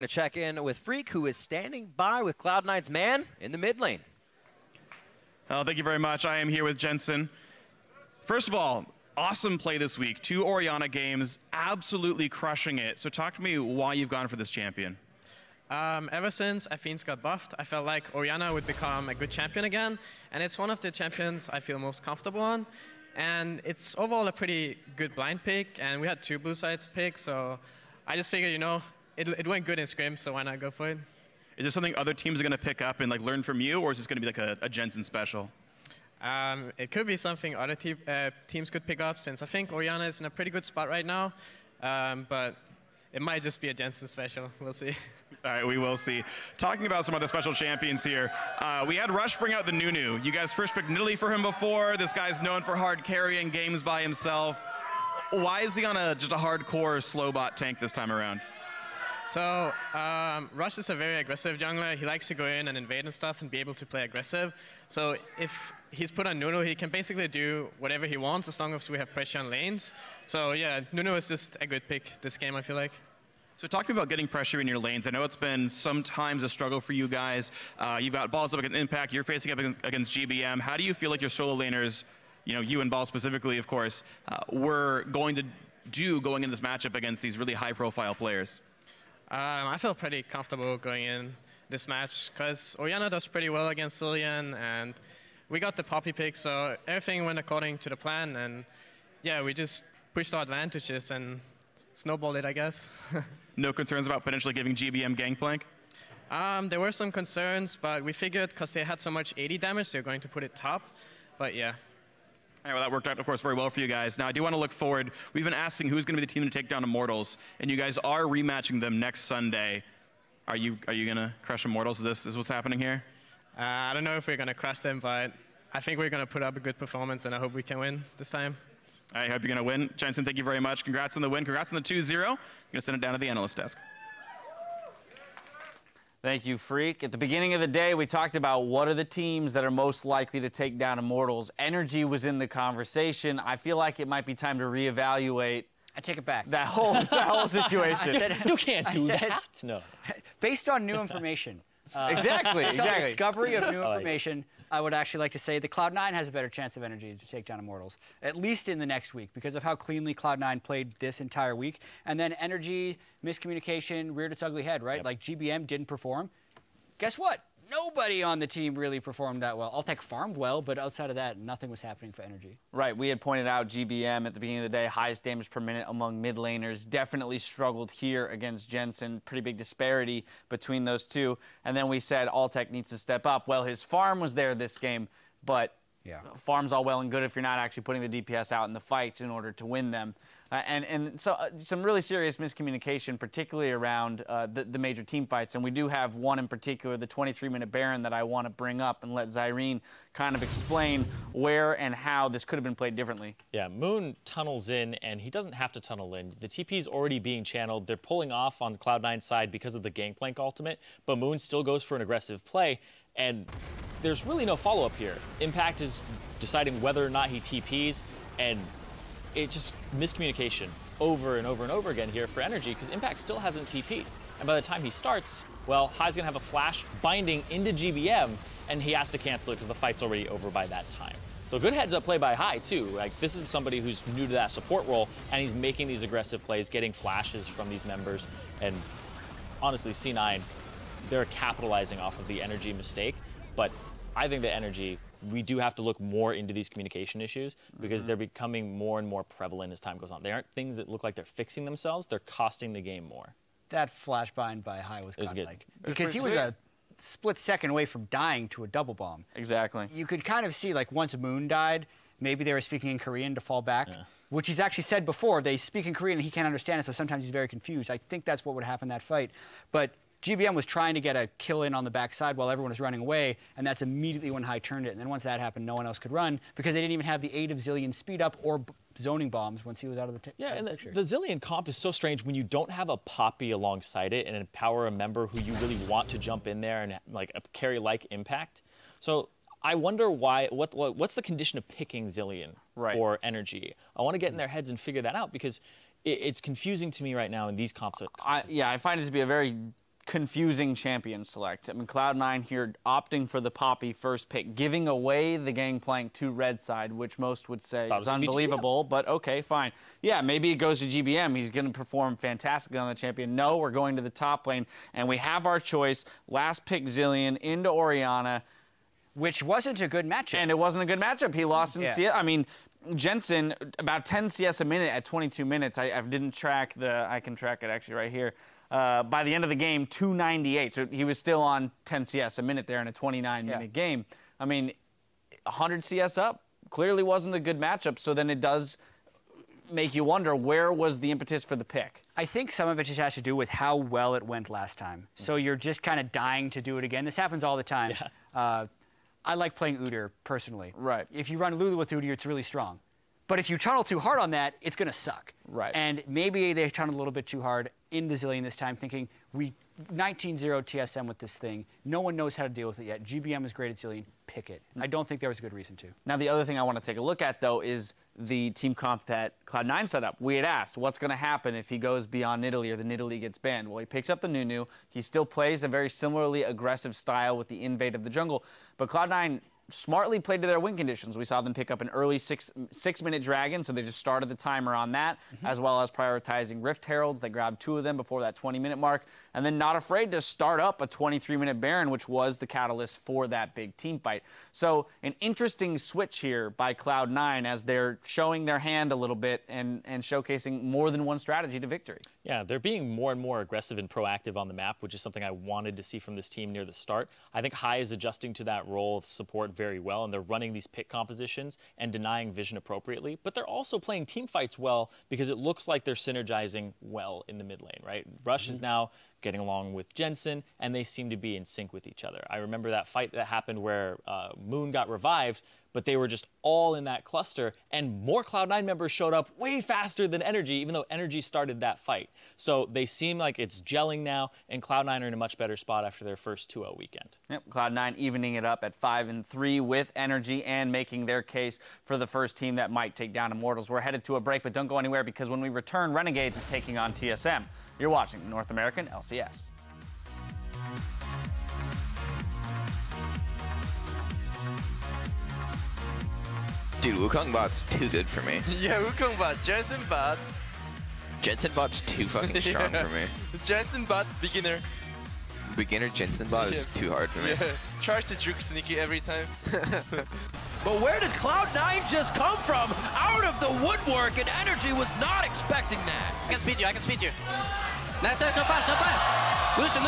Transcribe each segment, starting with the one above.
To check in with Freak, who is standing by with Cloud9's man in the mid lane. Thank you very much. I am here with Jensen. First of all, awesome play this week. 2 Orianna games, absolutely crushing it. So talk to me why you've gone for this champion. Ever since Athene's got buffed, I felt like Orianna would become a good champion again. And it's one of the champions I feel most comfortable on. And it's overall a pretty good blind pick. And we had 2 blue sides pick, so I just figured, you know, it went good in scrim, so why not go for it? Is this something other teams are going to pick up and like learn from you, or is this going to be like a Jensen special? It could be something other teams could pick up, since I think Orianna is in a pretty good spot right now. But it might just be a Jensen special. We'll see. All right, we will see. Talking about some other special champions here, we had Rush bring out the Nunu. You guys first picked Nidalee for him before. This guy's known for hard carrying games by himself. Why is he on just a hardcore slow bot tank this time around? So, Rush is a very aggressive jungler. He likes to go in and invade and stuff and be able to play aggressive. So if he's put on Nunu, he can basically do whatever he wants as long as we have pressure on lanes. So yeah, Nunu is just a good pick this game, I feel like. So talk to me about getting pressure in your lanes. I know it's been sometimes a struggle for you guys. You've got Balls up against Impact, you're facing up against GBM. How do you feel like your solo laners, you know, you and Ball specifically, of course, were going to do going in this matchup against these really high-profile players? I feel pretty comfortable going in this match because Orianna does pretty well against Zilean, and we got the Poppy pick, so everything went according to the plan, and yeah, we just pushed our advantages and snowballed it, I guess. No concerns about potentially giving GBM Gangplank? There were some concerns, but we figured because they had so much 80 damage, they're going to put it top, but yeah. All right, well, that worked out, of course, very well for you guys. Now, I do want to look forward. We've been asking who's going to be the team to take down Immortals, and you guys are rematching them next Sunday. Are you going to crush Immortals? Is this what's happening here? I don't know if we're going to crush them, but I think we're going to put up a good performance, and I hope we can win this time. I hope you're going to win. Jensen, thank you very much. Congrats on the win. Congrats on the 2-0. I'm going to send it down to the analyst desk. Thank you, Freak. At the beginning of the day, we talked about what are the teams that are most likely to take down Immortals. NRG was in the conversation. I feel like it might be time to reevaluate. I take it back. That whole situation. You can't do that. No. Based on new information. Exactly. Discovery of new information. I would actually like to say that Cloud9 has a better chance of NRG to take down Immortals, at least in the next week, because of how cleanly Cloud9 played this entire week. And then NRG, miscommunication, reared its ugly head, right? Yep. Like GBM didn't perform. Guess what? Nobody on the team really performed that well. Altec farmed well, but outside of that, nothing was happening for NRG. Right, we had pointed out GBM at the beginning of the day, highest damage per minute among mid laners, definitely struggled here against Jensen, pretty big disparity between those two. And then we said Altec needs to step up. Well, his farm was there this game, but farm's all well and good if you're not actually putting the DPS out in the fight in order to win them. So some really serious miscommunication, particularly around the major team fights. And we do have one in particular, the 23-minute Baron, that I want to bring up and let Zyrene kind of explain where and how this could have been played differently. Yeah, Moon tunnels in, and he doesn't have to tunnel in. The TP is already being channeled. They're pulling off on Cloud9's side because of the Gangplank ultimate, but Moon still goes for an aggressive play, and there's really no follow-up here. Impact is deciding whether or not he TPs, and it's just miscommunication over and over and over again here for NRG, because Impact still hasn't TP'd. And by the time he starts, well, Hai's gonna have a flash binding into GBM, and he has to cancel it because the fight's already over by that time. So good heads up play by Hai too. Like, this is somebody who's new to that support role, and he's making these aggressive plays, getting flashes from these members. And honestly, C9, they're capitalizing off of the NRG mistake, but I think the NRG, we do have to look more into these communication issues because they're becoming more and more prevalent as time goes on. They aren't things that look like they're fixing themselves, they're costing the game more. That flash bind by Hai was kind of good. like, because he was a split second away from dying to a double bomb. Exactly. You could kind of see, like, once Moon died, maybe they were speaking in Korean to fall back, which he's actually said before. They speak in Korean and he can't understand it, so sometimes he's very confused. I think that's what would happen in that fight. But GBM was trying to get a kill in on the backside while everyone was running away, and that's immediately when Hai turned it. And then once that happened, no one else could run because they didn't even have the aid of Zilean speed up or zoning bombs once he was out of the picture. Yeah, and the Zilean comp is so strange when you don't have a Poppy alongside it and empower a member who you really want to jump in there and like a carry-like impact. So I wonder why. What's the condition of picking Zilean for NRG? I want to get in their heads and figure that out because it's confusing to me right now in these comps. I find it to be a very confusing champion select. I mean, Cloud9 here opting for the Poppy first pick, giving away the Gangplank to Red Side, which most would say is unbelievable, but okay, fine. Yeah, maybe it goes to GBM. He's going to perform fantastically on the champion. No, we're going to the top lane, and we have our choice. Last pick Zilean into Orianna. Which wasn't a good matchup. And it wasn't a good matchup. He lost in CS. I mean, Jensen, about 10 CS a minute at 22 minutes. I didn't track I can track it actually right here. By the end of the game, 298. So he was still on 10 CS a minute there in a 29-minute game. I mean, 100 CS up clearly wasn't a good matchup. So then it does make you wonder, where was the impetus for the pick? I think some of it just has to do with how well it went last time. So you're just kind of dying to do it again. This happens all the time. Yeah. I like playing Udyr, personally. Right. If you run Lulu with Udyr, it's really strong. But if you tunnel too hard on that, it's going to suck. Right. And maybe they tunneled a little bit too hard in the Zilean this time, thinking, we 19-0 TSM with this thing. No one knows how to deal with it yet. GBM is great at Zilean. Pick it. I don't think there was a good reason to. Now, the other thing I want to take a look at, though, is the team comp that Cloud9 set up. We had asked, what's going to happen if he goes beyond Nidalee or the Nidalee gets banned? Well, he picks up the Nunu. He still plays a very similarly aggressive style with the invade of the jungle. But Cloud9 smartly played to their win conditions. We saw them pick up an early six-minute Dragon, so they just started the timer on that, as well as prioritizing Rift Heralds. They grabbed 2 of them before that 20-minute mark, and then not afraid to start up a 23-minute Baron, which was the catalyst for that big team fight. So an interesting switch here by Cloud9 as they're showing their hand a little bit and showcasing more than one strategy to victory. Yeah, they're being more and more aggressive and proactive on the map, which is something I wanted to see from this team near the start. I think Hai is adjusting to that role of support very well, and they're running these pick compositions and denying vision appropriately, but they're also playing team fights well because it looks like they're synergizing well in the mid lane, right? Rush is now getting along with Jensen, and they seem to be in sync with each other. I remember that fight that happened where Moon got revived, but they were just all in that cluster, and more Cloud9 members showed up way faster than NRG, even though NRG started that fight. So they seem like it's gelling now, and Cloud9 are in a much better spot after their first 2-0 weekend. Yep, Cloud9 evening it up at 5-3 with NRG and making their case for the first team that might take down Immortals. We're headed to a break, but don't go anywhere because when we return, Renegades is taking on TSM. You're watching North American LCS. Dude, Wukong bot's too good for me. Yeah, Wukong bot, Jensen bot. Jensen bot's too fucking strong for me. Jensen bot, beginner. Beginner Jensen bot is too hard for me. Yeah, tries to juke sneaky every time. But where did Cloud9 just come from? Out of the woodwork, and NRG was not expecting that. I can speed you, I can speed you. Nice, no flash, no flash. Lucian,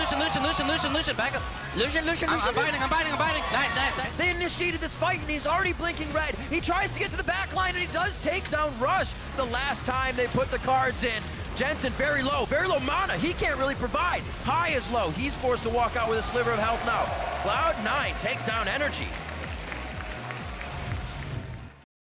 back up. Lucian. I'm biting. Nice. They initiated this fight, and he's already blinking red. He tries to get to the back line, and he does take down Rush the last time they put the cards in. Jensen very low mana. He can't really provide. Hai is low. He's forced to walk out with a sliver of health now. Cloud9 take down NRG.